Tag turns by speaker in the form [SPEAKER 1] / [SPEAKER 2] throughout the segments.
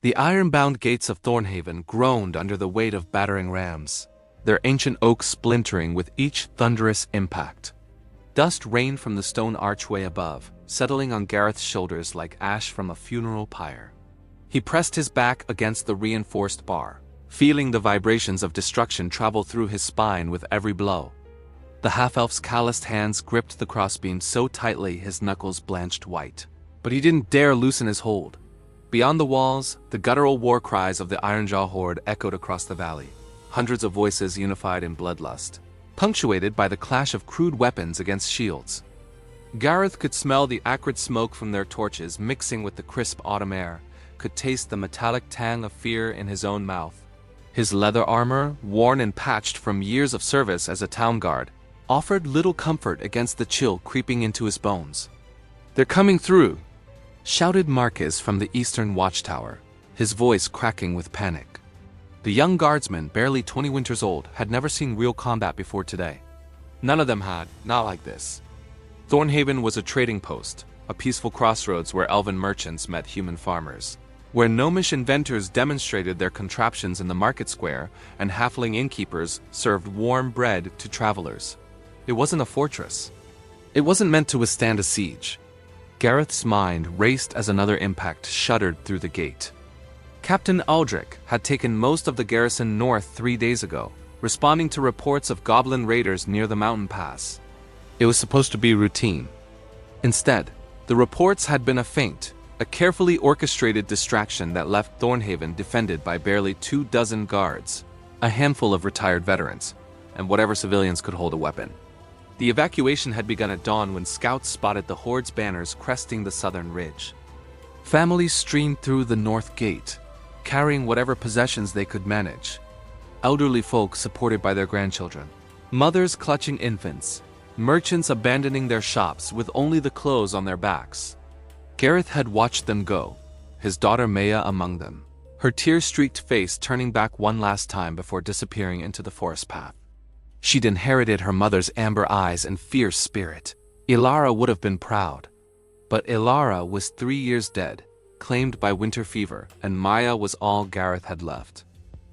[SPEAKER 1] The iron-bound gates of Thornhaven groaned under the weight of battering rams, their ancient oak splintering with each thunderous impact. Dust rained from the stone archway above, settling on Gareth's shoulders like ash from a funeral pyre. He pressed his back against the reinforced bar, feeling the vibrations of destruction travel through his spine with every blow. The half-elf's calloused hands gripped the crossbeam so tightly his knuckles blanched white. But he didn't dare loosen his hold. Beyond the walls, the guttural war cries of the Ironjaw Horde echoed across the valley, hundreds of voices unified in bloodlust, punctuated by the clash of crude weapons against shields. Gareth could smell the acrid smoke from their torches mixing with the crisp autumn air, could taste the metallic tang of fear in his own mouth. His leather armor, worn and patched from years of service as a town guard, offered little comfort against the chill creeping into his bones. "They're coming through!" shouted Marcus from the eastern watchtower, his voice cracking with panic. The young guardsman, barely 20 winters old, had never seen real combat before today. None of them had, not like this. Thornhaven was a trading post, a peaceful crossroads where elven merchants met human farmers, where gnomish inventors demonstrated their contraptions in the market square and halfling innkeepers served warm bread to travelers. It wasn't a fortress. It wasn't meant to withstand a siege. Gareth's mind raced as another impact shuddered through the gate. Captain Aldrich had taken most of the garrison north 3 days ago, responding to reports of goblin raiders near the mountain pass. It was supposed to be routine. Instead, the reports had been a feint, a carefully orchestrated distraction that left Thornhaven defended by barely 24 guards, a handful of retired veterans, and whatever civilians could hold a weapon. The evacuation had begun at dawn when scouts spotted the Horde's banners cresting the southern ridge. Families streamed through the north gate, carrying whatever possessions they could manage. Elderly folk supported by their grandchildren, mothers clutching infants, merchants abandoning their shops with only the clothes on their backs. Gareth had watched them go, his daughter Maya among them, her tear-streaked face turning back one last time before disappearing into the forest path. She'd inherited her mother's amber eyes and fierce spirit. Ilara would have been proud. But Ilara was 3 years dead, claimed by winter fever, and Maya was all Gareth had left.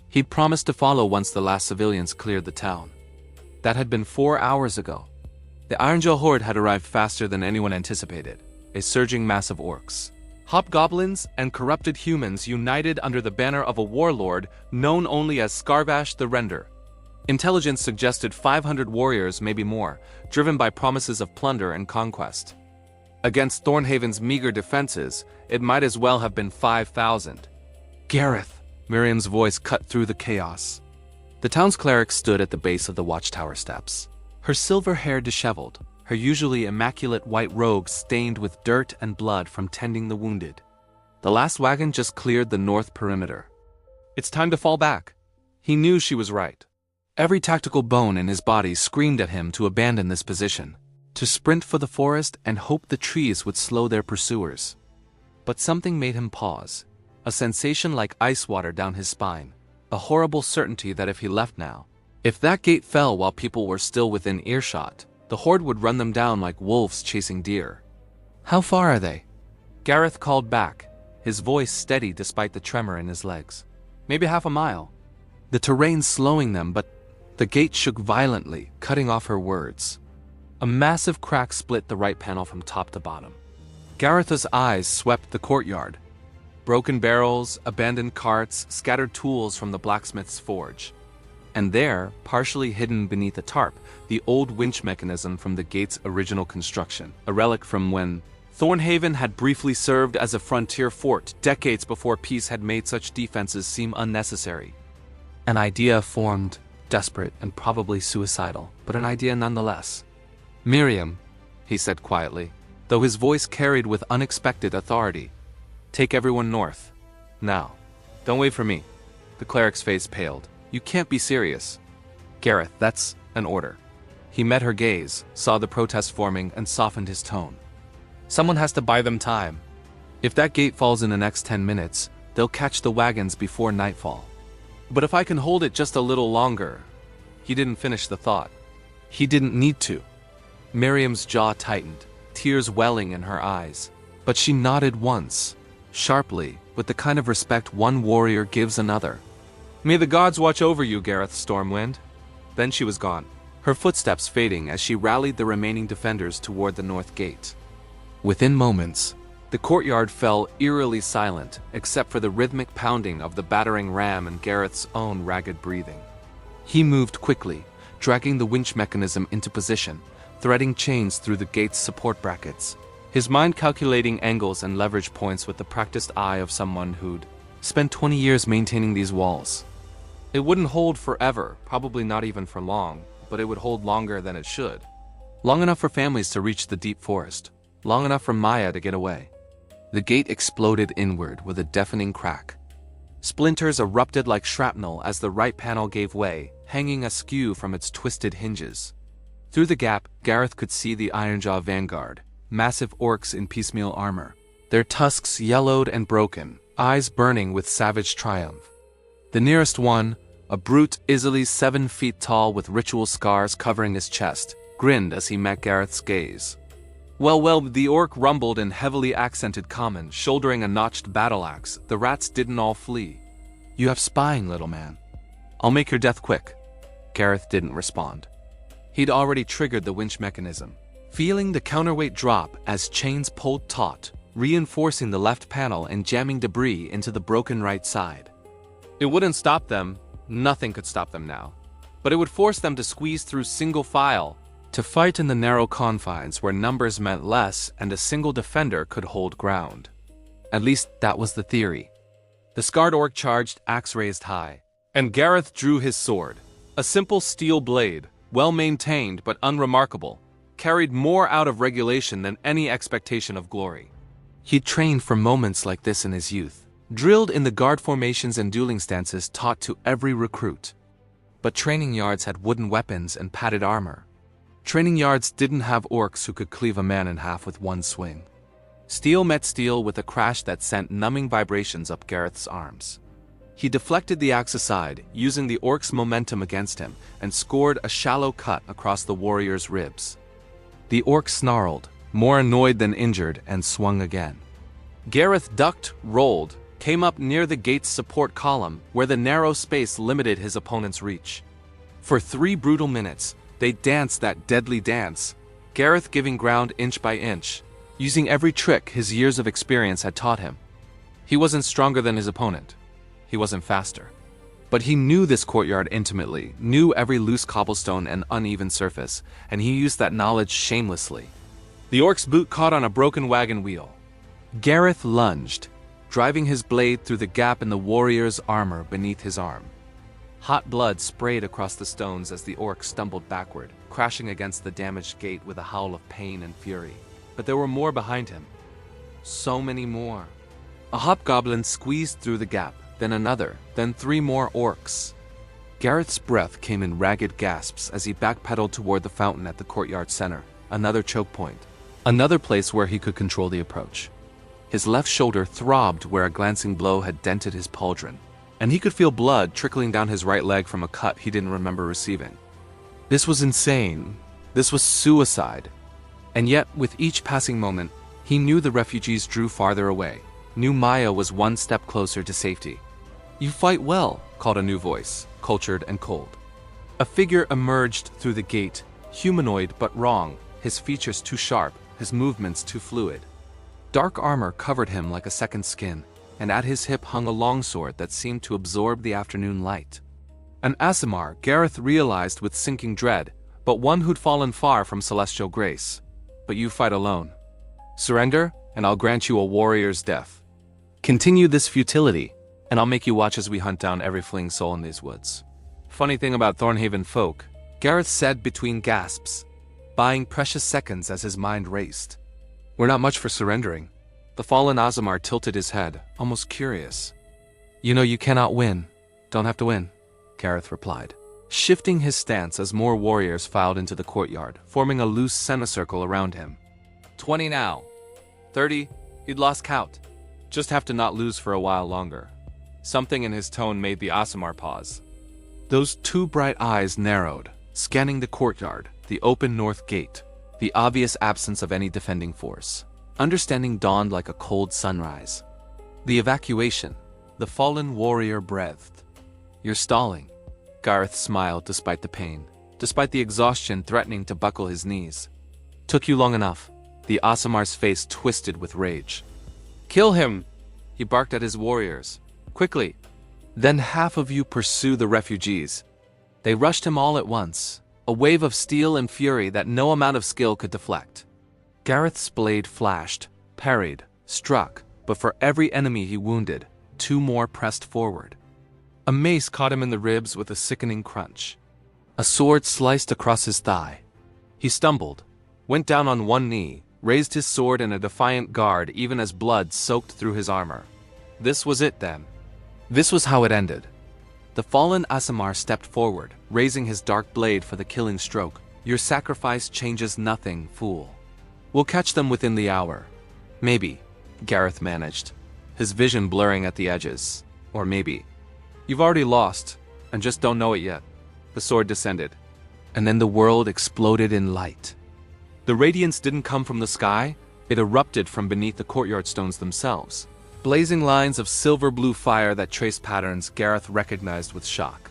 [SPEAKER 1] He'd promised to follow once the last civilians cleared the town. That had been 4 hours ago. The Ironjaw Horde had arrived faster than anyone anticipated, a surging mass of orcs, hobgoblins, and corrupted humans united under the banner of a warlord known only as Scarvash the Render. Intelligence suggested 500 warriors, maybe more, driven by promises of plunder and conquest. Against Thornhaven's meager defenses, it might as well have been 5,000. "Gareth!" Miriam's voice cut through the chaos. The town's cleric stood at the base of the watchtower steps, her silver hair disheveled, her usually immaculate white robe stained with dirt and blood from tending the wounded. The last wagon just cleared the north perimeter. "It's time to fall back." He knew she was right. Every tactical bone in his body screamed at him to abandon this position, to sprint for the forest and hope the trees would slow their pursuers. But something made him pause, a sensation like ice water down his spine, a horrible certainty that if he left now, if that gate fell while people were still within earshot, the Horde would run them down like wolves chasing deer. "How far are they?" Gareth called back, his voice steady despite the tremor in his legs. "Maybe half a mile." The terrain slowing them, but the gate shook violently, cutting off her words. A massive crack split the right panel from top to bottom. Gareth's eyes swept the courtyard. Broken barrels, abandoned carts, scattered tools from the blacksmith's forge. And there, partially hidden beneath a tarp, the old winch mechanism from the gate's original construction, a relic from when Thornhaven had briefly served as a frontier fort decades before peace had made such defenses seem unnecessary. An idea formed, desperate and probably suicidal, but an idea nonetheless. "Miriam," he said quietly, though his voice carried with unexpected authority. "Take everyone north. Now. Don't wait for me." The cleric's face paled. "You can't be serious." "Gareth, that's an order." He met her gaze, saw the protest forming, and softened his tone. "Someone has to buy them time. If that gate falls in the next 10 minutes, they'll catch the wagons before nightfall. But if I can hold it just a little longer..." He didn't finish the thought. He didn't need to. Miriam's jaw tightened, tears welling in her eyes. But she nodded once, sharply, with the kind of respect one warrior gives another. "May the gods watch over you, Gareth Stormwind." Then she was gone, her footsteps fading as she rallied the remaining defenders toward the north gate. Within moments, the courtyard fell eerily silent, except for the rhythmic pounding of the battering ram and Gareth's own ragged breathing. He moved quickly, dragging the winch mechanism into position, threading chains through the gate's support brackets, his mind calculating angles and leverage points with the practiced eye of someone who'd spent 20 years maintaining these walls. It wouldn't hold forever, probably not even for long, but it would hold longer than it should. Long enough for families to reach the deep forest, long enough for Maya to get away. The gate exploded inward with a deafening crack. Splinters erupted like shrapnel as the right panel gave way, hanging askew from its twisted hinges. Through the gap, Gareth could see the Ironjaw vanguard, massive orcs in piecemeal armor, their tusks yellowed and broken, eyes burning with savage triumph. The nearest one, a brute easily 7 feet tall with ritual scars covering his chest, grinned as he met Gareth's gaze. Well, the orc rumbled in heavily accented common, shouldering a notched battle axe. The rats didn't all flee. "You have spying, little man. I'll make your death quick." Gareth didn't respond. He'd already triggered the winch mechanism, feeling the counterweight drop as chains pulled taut, reinforcing the left panel and jamming debris into the broken right side. It wouldn't stop them, nothing could stop them now, but it would force them to squeeze through single file, to fight in the narrow confines where numbers meant less and a single defender could hold ground. At least that was the theory. The scarred orc charged, axe raised high, and Gareth drew his sword. A simple steel blade, well-maintained but unremarkable, carried more out of regulation than any expectation of glory. He'd trained for moments like this in his youth, drilled in the guard formations and dueling stances taught to every recruit. But training yards had wooden weapons and padded armor. Training yards didn't have orcs who could cleave a man in half with one swing. Steel met steel with a crash that sent numbing vibrations up Gareth's arms. He deflected the axe aside, using the orc's momentum against him, and scored a shallow cut across the warrior's ribs. The orc snarled, more annoyed than injured, and swung again. Gareth ducked, rolled, came up near the gate's support column, where the narrow space limited his opponent's reach. For 3 brutal minutes, they danced that deadly dance, Gareth giving ground inch by inch, using every trick his years of experience had taught him. He wasn't stronger than his opponent. He wasn't faster. But he knew this courtyard intimately, knew every loose cobblestone and uneven surface, and he used that knowledge shamelessly. The orc's boot caught on a broken wagon wheel. Gareth lunged, driving his blade through the gap in the warrior's armor beneath his arm. Hot blood sprayed across the stones as the orc stumbled backward, crashing against the damaged gate with a howl of pain and fury. But there were more behind him. So many more. A hobgoblin squeezed through the gap, then another, then 3 more orcs. Gareth's breath came in ragged gasps as he backpedaled toward the fountain at the courtyard center, another choke point, another place where he could control the approach. His left shoulder throbbed where a glancing blow had dented his pauldron, and he could feel blood trickling down his right leg from a cut he didn't remember receiving. This was insane. This was suicide. And yet, with each passing moment, he knew the refugees drew farther away, knew Maya was one step closer to safety. "You fight well," called a new voice, cultured and cold. A figure emerged through the gate, humanoid but wrong, his features too sharp, his movements too fluid. Dark armor covered him like a second skin, and at his hip hung a longsword that seemed to absorb the afternoon light. An Aasimar, Gareth realized with sinking dread, but one who'd fallen far from celestial grace. "But you fight alone. Surrender, and I'll grant you a warrior's death. Continue this futility, and I'll make you watch as we hunt down every fleeing soul in these woods." Funny thing about Thornhaven folk, Gareth said between gasps, buying precious seconds as his mind raced. "We're not much for surrendering." The fallen Aasimar tilted his head, almost curious. "You know you cannot win. Don't have to win," Gareth replied, shifting his stance as more warriors filed into the courtyard, forming a loose semicircle around him. 20 now. 30, he'd lost count. Just have to not lose for a while longer. Something in his tone made the Aasimar pause. Those 2 bright eyes narrowed, scanning the courtyard, the open north gate, the obvious absence of any defending force. Understanding dawned like a cold sunrise. The evacuation. The fallen warrior breathed. "You're stalling." Gareth smiled despite the pain, despite the exhaustion threatening to buckle his knees. "Took you long enough." The Aasimar's face twisted with rage. "Kill him!" He barked at his warriors. "Quickly! Then half of you pursue the refugees." They rushed him all at once, a wave of steel and fury that no amount of skill could deflect. Gareth's blade flashed, parried, struck, but for every enemy he wounded, 2 more pressed forward. A mace caught him in the ribs with a sickening crunch. A sword sliced across his thigh. He stumbled, went down on one knee, raised his sword in a defiant guard even as blood soaked through his armor. This was it then. This was how it ended. The fallen Aasimar stepped forward, raising his dark blade for the killing stroke. "Your sacrifice changes nothing, fool. We'll catch them within the hour." "Maybe," Gareth managed, his vision blurring at the edges. "Or maybe. You've already lost, and just don't know it yet." The sword descended, and then the world exploded in light. The radiance didn't come from the sky, it erupted from beneath the courtyard stones themselves. Blazing lines of silver-blue fire that traced patterns Gareth recognized with shock.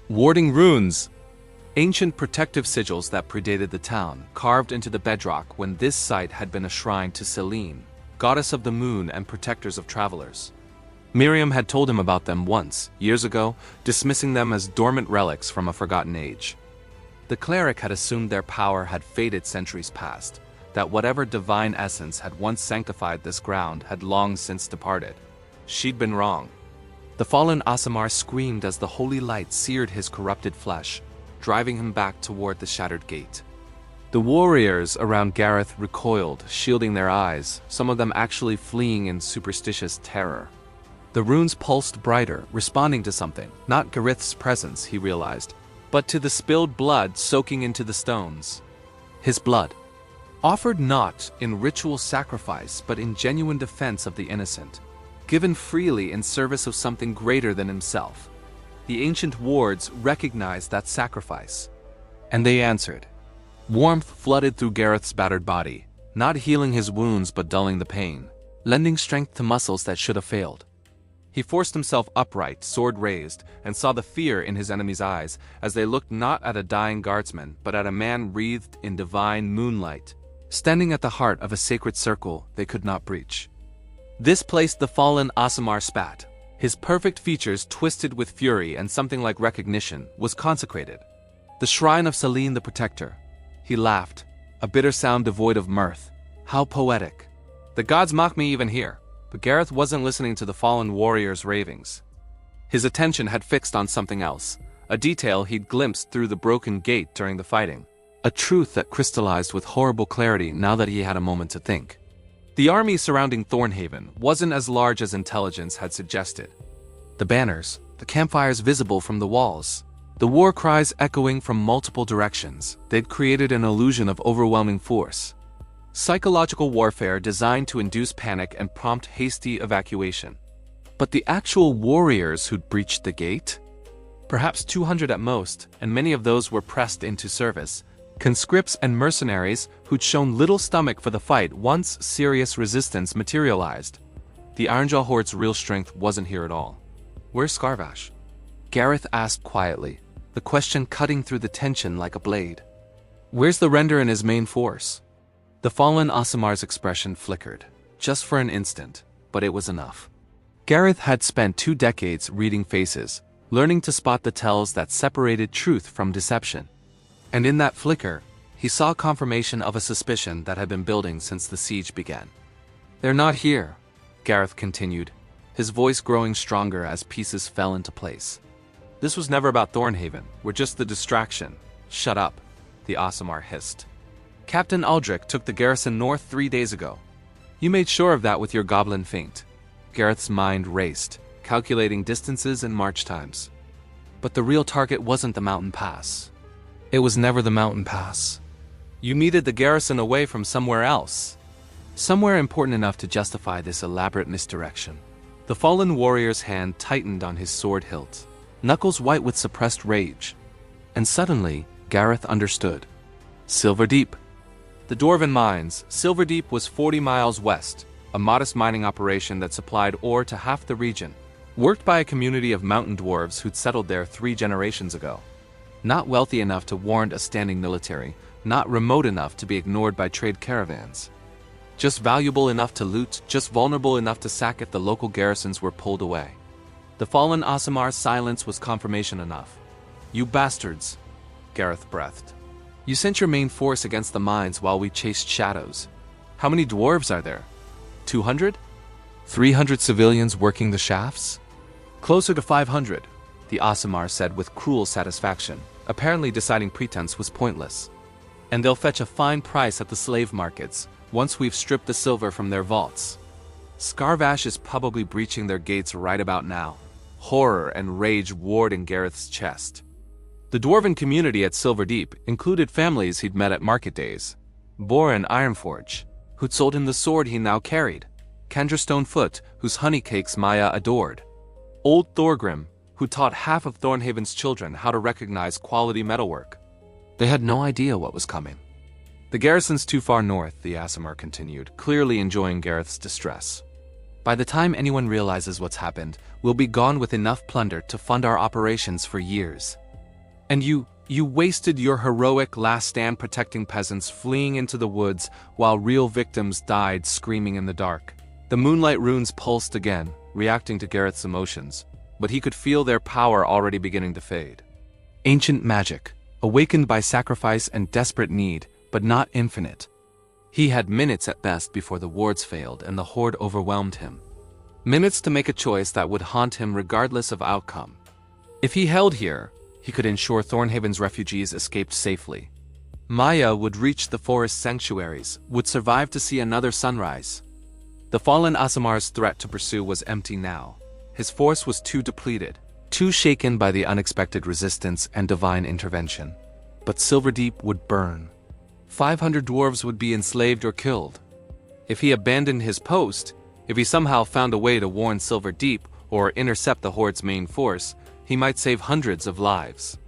[SPEAKER 1] Warding runes! Ancient protective sigils that predated the town, carved into the bedrock when this site had been a shrine to Selene, goddess of the moon and protectors of travelers. Miriam had told him about them once, years ago, dismissing them as dormant relics from a forgotten age. The cleric had assumed their power had faded centuries past, that whatever divine essence had once sanctified this ground had long since departed. She'd been wrong. The fallen Aasimar screamed as the holy light seared his corrupted flesh, driving him back toward the shattered gate. The warriors around Gareth recoiled, shielding their eyes, some of them actually fleeing in superstitious terror. The runes pulsed brighter, responding to something, not Gareth's presence, he realized, but to the spilled blood soaking into the stones. His blood. Offered not in ritual sacrifice but in genuine defense of the innocent, given freely in service of something greater than himself. The ancient wards recognized that sacrifice, and they answered. Warmth flooded through Gareth's battered body, not healing his wounds but dulling the pain, lending strength to muscles that should have failed. He forced himself upright, sword raised, and saw the fear in his enemy's eyes as they looked not at a dying guardsman but at a man wreathed in divine moonlight, standing at the heart of a sacred circle they could not breach. This place the fallen Aasimar spat. His perfect features twisted with fury and something like recognition was consecrated. The shrine of Selene the Protector. He laughed, a bitter sound devoid of mirth. How poetic. The gods mock me even here, but Gareth wasn't listening to the fallen warrior's ravings. His attention had fixed on something else, a detail he'd glimpsed through the broken gate during the fighting. A truth that crystallized with horrible clarity now that he had a moment to think. The army surrounding Thornhaven wasn't as large as intelligence had suggested. The banners, the campfires visible from the walls, the war cries echoing from multiple directions, they'd created an illusion of overwhelming force. Psychological warfare designed to induce panic and prompt hasty evacuation. But the actual warriors who'd breached the gate? Perhaps 200 at most, and many of those were pressed into service. Conscripts and mercenaries who'd shown little stomach for the fight once serious resistance materialized. The Ironjaw Horde's real strength wasn't here at all. Where's Scarvash? Gareth asked quietly, the question cutting through the tension like a blade. Where's the render and his main force? The fallen Aasimar's expression flickered, just for an instant, but it was enough. Gareth had spent 2 decades reading faces, learning to spot the tells that separated truth from deception. And in that flicker, he saw confirmation of a suspicion that had been building since the siege began. They're not here, Gareth continued, his voice growing stronger as pieces fell into place. This was never about Thornhaven, we're just the distraction. Shut up, the Aasimar hissed. Captain Aldrich took the garrison north 3 days ago. You made sure of that with your goblin feint. Gareth's mind raced, calculating distances and march times. But the real target wasn't the mountain pass. It was never the mountain pass. You meted the garrison away from somewhere else. Somewhere important enough to justify this elaborate misdirection. The fallen warrior's hand tightened on his sword hilt, knuckles white with suppressed rage. And suddenly, Gareth understood. Silverdeep. The Dwarven mines, Silverdeep was 40 miles west, a modest mining operation that supplied ore to half the region, worked by a community of mountain dwarves who'd settled there 3 generations ago. Not wealthy enough to warrant a standing military, not remote enough to be ignored by trade caravans. Just valuable enough to loot, just vulnerable enough to sack if the local garrisons were pulled away. The fallen Aasimar's silence was confirmation enough. "You bastards," Gareth breathed. "You sent your main force against the mines while we chased shadows. How many dwarves are there? 200? 300 civilians working the shafts?" "Closer to 500, the Aasimar said with cruel satisfaction, apparently deciding pretense was pointless. "And they'll fetch a fine price at the slave markets, once we've stripped the silver from their vaults. Scarvash is probably breaching their gates right about now." Horror and rage warred in Gareth's chest. The dwarven community at Silverdeep included families he'd met at market days. Boran Ironforge, who'd sold him the sword he now carried. Kendra Stonefoot, whose honeycakes Maya adored. Old Thorgrim, who taught half of Thornhaven's children how to recognize quality metalwork. They had no idea what was coming. "The garrison's too far north," the Aasimar continued, clearly enjoying Gareth's distress. "By the time anyone realizes what's happened, we'll be gone with enough plunder to fund our operations for years. And you wasted your heroic last stand protecting peasants fleeing into the woods while real victims died screaming in the dark." The moonlight runes pulsed again, reacting to Gareth's emotions, but he could feel their power already beginning to fade. Ancient magic, awakened by sacrifice and desperate need, but not infinite. He had minutes at best before the wards failed and the Horde overwhelmed him. Minutes to make a choice that would haunt him regardless of outcome. If he held here, he could ensure Thornhaven's refugees escaped safely. Maya would reach the forest sanctuaries, would survive to see another sunrise. The fallen Aasimar's threat to pursue was empty now. His force was too depleted, too shaken by the unexpected resistance and divine intervention. But Silverdeep would burn. 500 dwarves would be enslaved or killed. If he abandoned his post, if he somehow found a way to warn Silverdeep or intercept the Horde's main force, he might save hundreds of lives.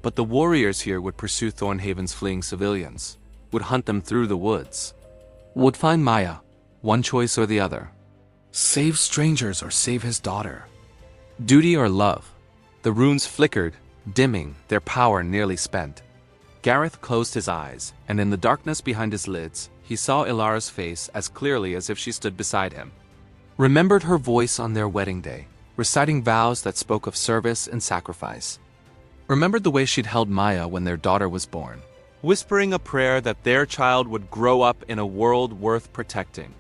[SPEAKER 1] But the warriors here would pursue Thornhaven's fleeing civilians, would hunt them through the woods, would find Maya, one choice or the other. Save strangers or save his daughter. Duty or love. The runes flickered, dimming, their power nearly spent. Gareth closed his eyes, and in the darkness behind his lids, he saw Ilara's face as clearly as if she stood beside him. Remembered her voice on their wedding day, reciting vows that spoke of service and sacrifice. Remembered the way she'd held Maya when their daughter was born, whispering a prayer that their child would grow up in a world worth protecting.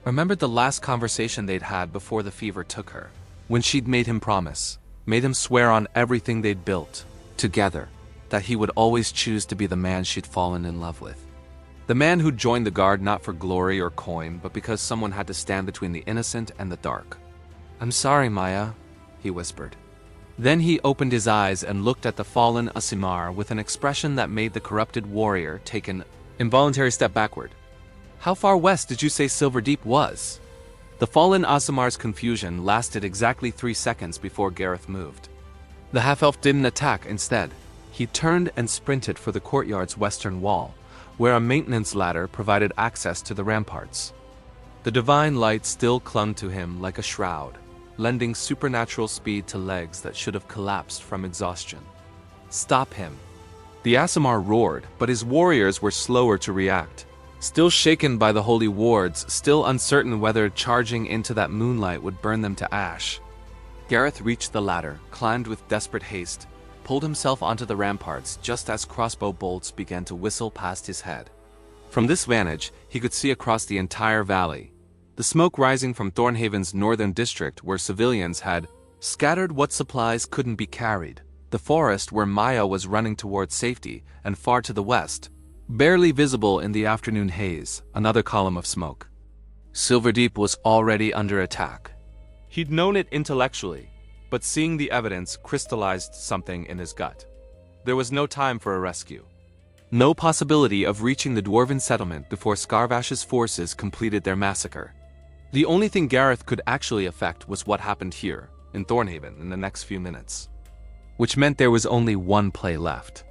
[SPEAKER 1] Remembered the last conversation they'd had before the fever took her, when she'd made him promise, made him swear on everything they'd built, together, that he would always choose to be the man she'd fallen in love with. The man who'd joined the guard not for glory or coin, but because someone had to stand between the innocent and the dark. "I'm sorry, Maya," he whispered. Then he opened his eyes and looked at the fallen Aasimar with an expression that made the corrupted warrior take an involuntary step backward. "How far west did you say Silverdeep was?" The fallen Aasimar's confusion lasted exactly 3 seconds before Gareth moved. The half-elf didn't attack. Instead, he turned and sprinted for the courtyard's western wall, where a maintenance ladder provided access to the ramparts. The divine light still clung to him like a shroud, lending supernatural speed to legs that should have collapsed from exhaustion. "Stop him!" The Aasimar roared, but his warriors were slower to react. Still shaken by the holy wards, still uncertain whether charging into that moonlight would burn them to ash. Gareth reached the ladder, climbed with desperate haste, pulled himself onto the ramparts just as crossbow bolts began to whistle past his head. From this vantage, he could see across the entire valley, the smoke rising from Thornhaven's northern district where civilians had scattered what supplies couldn't be carried, the forest where Maya was running towards safety, and far to the west, barely visible in the afternoon haze, another column of smoke. Silverdeep was already under attack. He'd known it intellectually, but seeing the evidence crystallized something in his gut. There was no time for a rescue. No possibility of reaching the dwarven settlement before Scarvash's forces completed their massacre. The only thing Gareth could actually affect was what happened here, in Thornhaven, in the next few minutes. Which meant there was only one play left.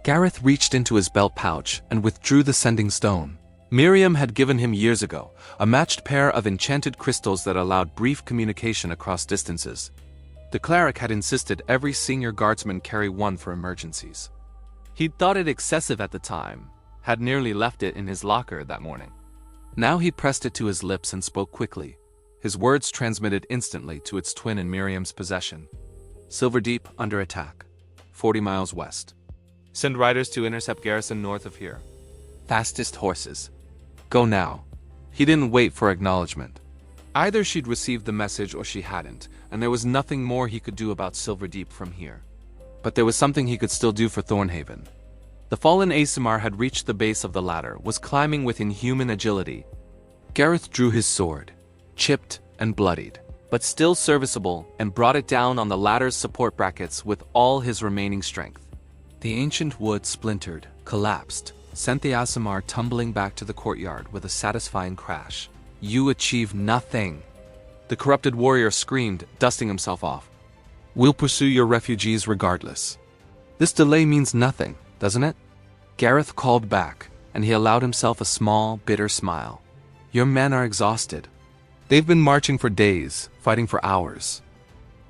[SPEAKER 1] Gareth reached into his belt pouch and withdrew the sending stone, Miriam had given him years ago a matched pair of enchanted crystals that allowed brief communication across distances. The cleric had insisted every senior guardsman carry one for emergencies. He'd thought it excessive at the time, had nearly left it in his locker that morning. Now he pressed it to his lips and spoke quickly. His words transmitted instantly to its twin in Miriam's possession. Silverdeep under attack. 40 miles west. Send riders to intercept garrison north of here. Fastest horses. Go now. He didn't wait for acknowledgement. Either she'd received the message or she hadn't, and there was nothing more he could do about Silverdeep from here. But there was something he could still do for Thornhaven. The fallen Aasimar had reached the base of the ladder, was climbing with inhuman agility. Gareth drew his sword, chipped and bloodied, but still serviceable, and brought it down on the ladder's support brackets with all his remaining strength. The ancient wood splintered, collapsed, sent the Aasimar tumbling back to the courtyard with a satisfying crash. You achieve nothing. The corrupted warrior screamed, dusting himself off. We'll pursue your refugees regardless. This delay means nothing, doesn't it? Gareth called back, and he allowed himself a small, bitter smile. Your men are exhausted. They've been marching for days, fighting for hours.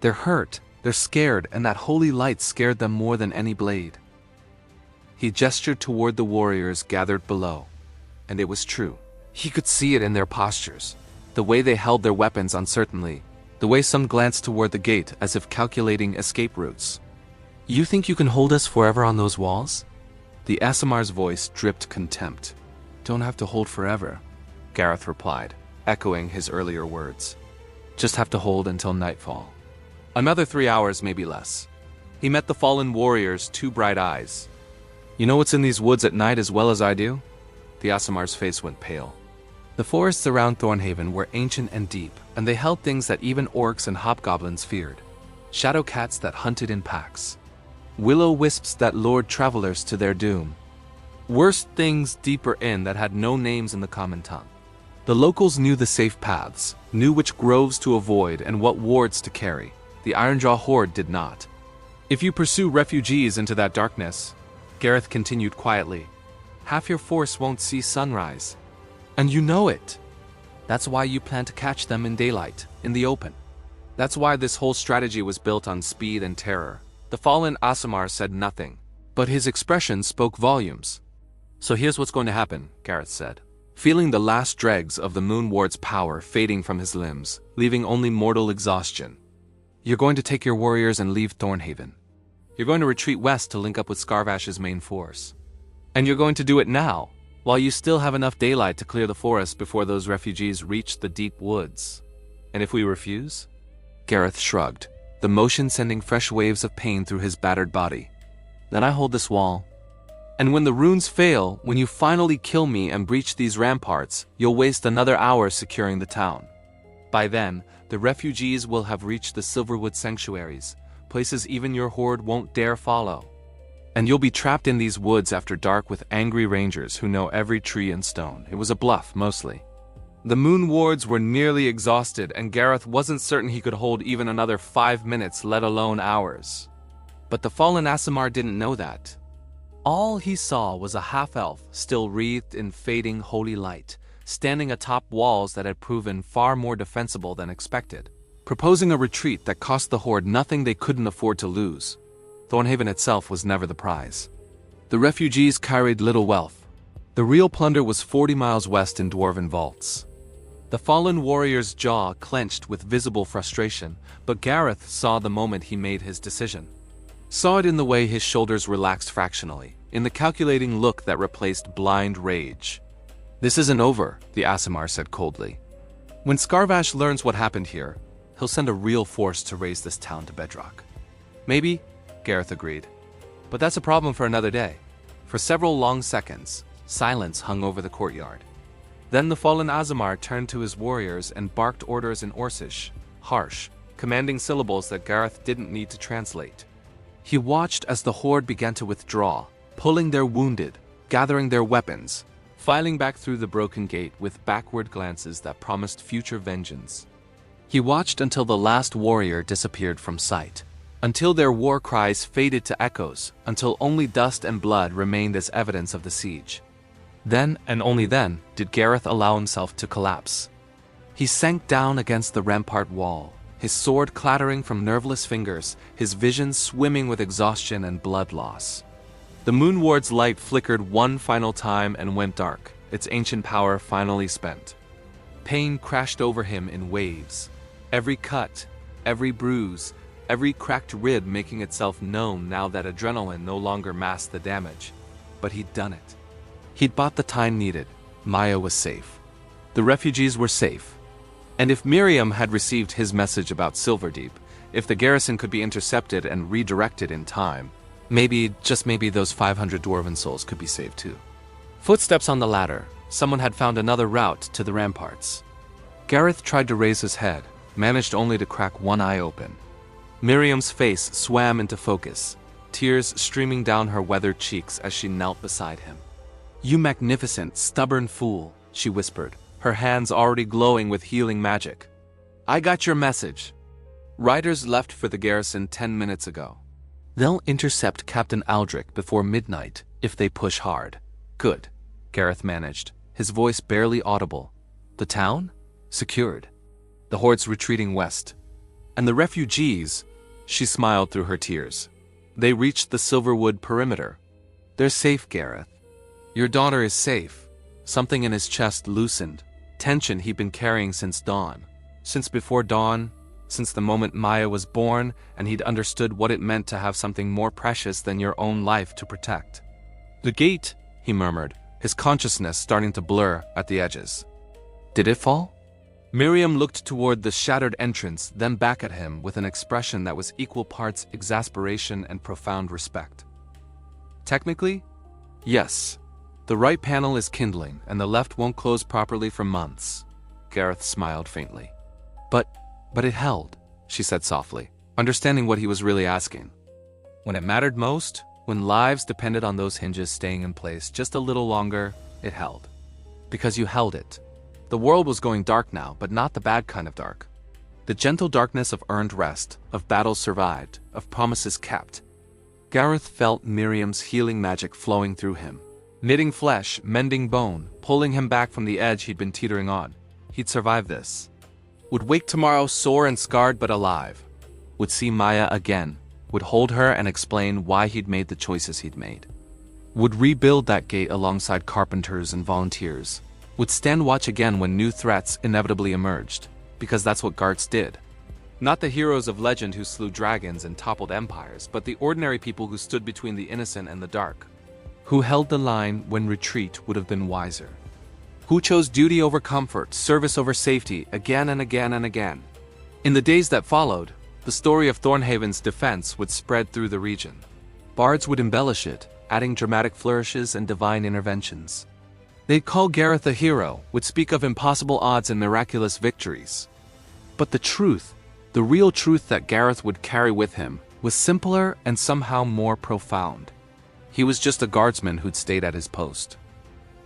[SPEAKER 1] They're hurt, they're scared, and that holy light scared them more than any blade. He gestured toward the warriors gathered below, and it was true. He could see it in their postures, the way they held their weapons uncertainly, the way some glanced toward the gate as if calculating escape routes. You think you can hold us forever on those walls? The Aasimar's voice dripped contempt. Don't have to hold forever, Gareth replied, echoing his earlier words. Just have to hold until nightfall. Another 3 hours, maybe less. He met the fallen warrior's two bright eyes. You know what's in these woods at night as well as I do? The Aasimar's face went pale. The forests around Thornhaven were ancient and deep, and they held things that even orcs and hobgoblins feared. Shadow cats that hunted in packs. Will-o-wisps that lured travelers to their doom. Worse things deeper in that had no names in the common tongue. The locals knew the safe paths, knew which groves to avoid and what wards to carry. The Ironjaw Horde did not. If you pursue refugees into that darkness, Gareth continued quietly, half your force won't see sunrise. And you know it. That's why you plan to catch them in daylight, in the open. That's why this whole strategy was built on speed and terror. The fallen Aasimar said nothing, but his expression spoke volumes. So here's what's going to happen, Gareth said, feeling the last dregs of the Moon Ward's power fading from his limbs, leaving only mortal exhaustion. You're going to take your warriors and leave Thornhaven. You're going to retreat west to link up with Scarvash's main force. And you're going to do it now, while you still have enough daylight to clear the forest before those refugees reach the deep woods. And if we refuse? Gareth shrugged, the motion sending fresh waves of pain through his battered body. Then I hold this wall. And when the runes fail, when you finally kill me and breach these ramparts, you'll waste another hour securing the town. By then, the refugees will have reached the Silverwood sanctuaries, places even your horde won't dare follow. And you'll be trapped in these woods after dark with angry rangers who know every tree and stone. It was a bluff, mostly. The Moon Wards were nearly exhausted, and Gareth wasn't certain he could hold even another 5 minutes, let alone hours. But the fallen Aasimar didn't know that. All he saw was a half-elf, still wreathed in fading holy light, standing atop walls that had proven far more defensible than expected, proposing a retreat that cost the Horde nothing they couldn't afford to lose. Thornhaven itself was never the prize. The refugees carried little wealth. The real plunder was 40 miles west in dwarven vaults. The fallen warrior's jaw clenched with visible frustration, but Gareth saw the moment he made his decision. Saw it in the way his shoulders relaxed fractionally, in the calculating look that replaced blind rage. This isn't over, the Aasimar said coldly. When Scarvash learns what happened here, he'll send a real force to raise this town to bedrock. Maybe, Gareth agreed. But that's a problem for another day. For several long seconds, silence hung over the courtyard. Then the fallen Aasimar turned to his warriors and barked orders in Orcish, harsh, commanding syllables that Gareth didn't need to translate. He watched as the Horde began to withdraw, pulling their wounded, gathering their weapons, filing back through the broken gate with backward glances that promised future vengeance. He watched until the last warrior disappeared from sight, until their war cries faded to echoes, until only dust and blood remained as evidence of the siege. Then, and only then, did Gareth allow himself to collapse. He sank down against the rampart wall, his sword clattering from nerveless fingers, his vision swimming with exhaustion and blood loss. The moon ward's light flickered one final time and went dark, its ancient power finally spent. Pain crashed over him in waves. Every cut, every bruise, every cracked rib making itself known now that adrenaline no longer masked the damage. But he'd done it. He'd bought the time needed. Maya was safe. The refugees were safe. And if Miriam had received his message about Silverdeep, if the garrison could be intercepted and redirected in time, maybe, just maybe, those 500 dwarven souls could be saved too. Footsteps on the ladder. Someone had found another route to the ramparts. Gareth tried to raise his head, managed only to crack one eye open. Miriam's face swam into focus, tears streaming down her weathered cheeks as she knelt beside him. "You magnificent, stubborn fool," she whispered, her hands already glowing with healing magic. "I got your message. Riders left for the garrison 10 minutes ago. They'll intercept Captain Aldrich before midnight if they push hard." "Good," Gareth managed, his voice barely audible. "The town? Secured. The horde's retreating west. And the refugees," she smiled through her tears. "They reached the Silverwood perimeter. They're safe, Gareth. Your daughter is safe." Something in his chest loosened. Tension he'd been carrying since dawn. Since before dawn, since the moment Maya was born, and he'd understood what it meant to have something more precious than your own life to protect. "The gate," he murmured, his consciousness starting to blur at the edges. "Did it fall?" Miriam looked toward the shattered entrance, then back at him with an expression that was equal parts exasperation and profound respect. "Technically, yes. The right panel is kindling, and the left won't close properly for months." Gareth smiled faintly. But it held," she said softly, understanding what he was really asking. "When it mattered most, when lives depended on those hinges staying in place just a little longer, it held. Because you held it. The world was going dark now, but not the bad kind of dark. The gentle darkness of earned rest, of battles survived, of promises kept." Gareth felt Miriam's healing magic flowing through him. Knitting flesh, mending bone, pulling him back from the edge he'd been teetering on. He'd survive this. Would wake tomorrow sore and scarred but alive. Would see Maya again. Would hold her and explain why he'd made the choices he'd made. Would rebuild that gate alongside carpenters and volunteers. Would stand watch again when new threats inevitably emerged. Because that's what guards did. Not the heroes of legend who slew dragons and toppled empires, but the ordinary people who stood between the innocent and the dark. Who held the line when retreat would have been wiser. Who chose duty over comfort, service over safety, again and again and again. In the days that followed, the story of Thornhaven's defense would spread through the region. Bards would embellish it, adding dramatic flourishes and divine interventions. They'd call Gareth a hero, would speak of impossible odds and miraculous victories. But the truth, the real truth that Gareth would carry with him, was simpler and somehow more profound. He was just a guardsman who'd stayed at his post.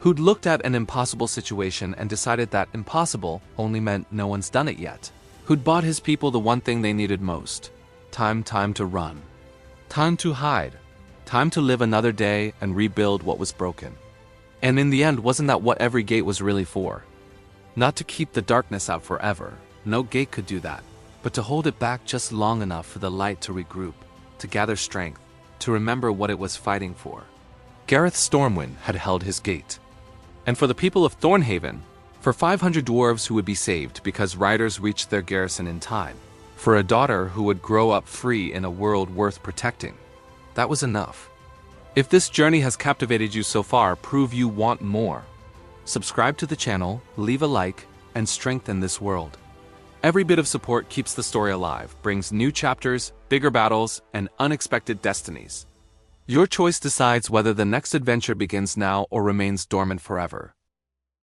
[SPEAKER 1] Who'd looked at an impossible situation and decided that impossible only meant no one's done it yet. Who'd bought his people the one thing they needed most. Time to run. Time to hide. Time to live another day and rebuild what was broken. And in the end, wasn't that what every gate was really for? Not to keep the darkness out forever. No gate could do that. But to hold it back just long enough for the light to regroup, to gather strength, to remember what it was fighting for. Gareth Stormwind had held his gate. And for the people of Thornhaven, for 500 dwarves who would be saved because riders reached their garrison in time, for a daughter who would grow up free in a world worth protecting, that was enough. If this journey has captivated you so far, prove you want more. Subscribe to the channel, leave a like, and strengthen this world. Every bit of support keeps the story alive, brings new chapters, bigger battles, and unexpected destinies. Your choice decides whether the next adventure begins now or remains dormant forever.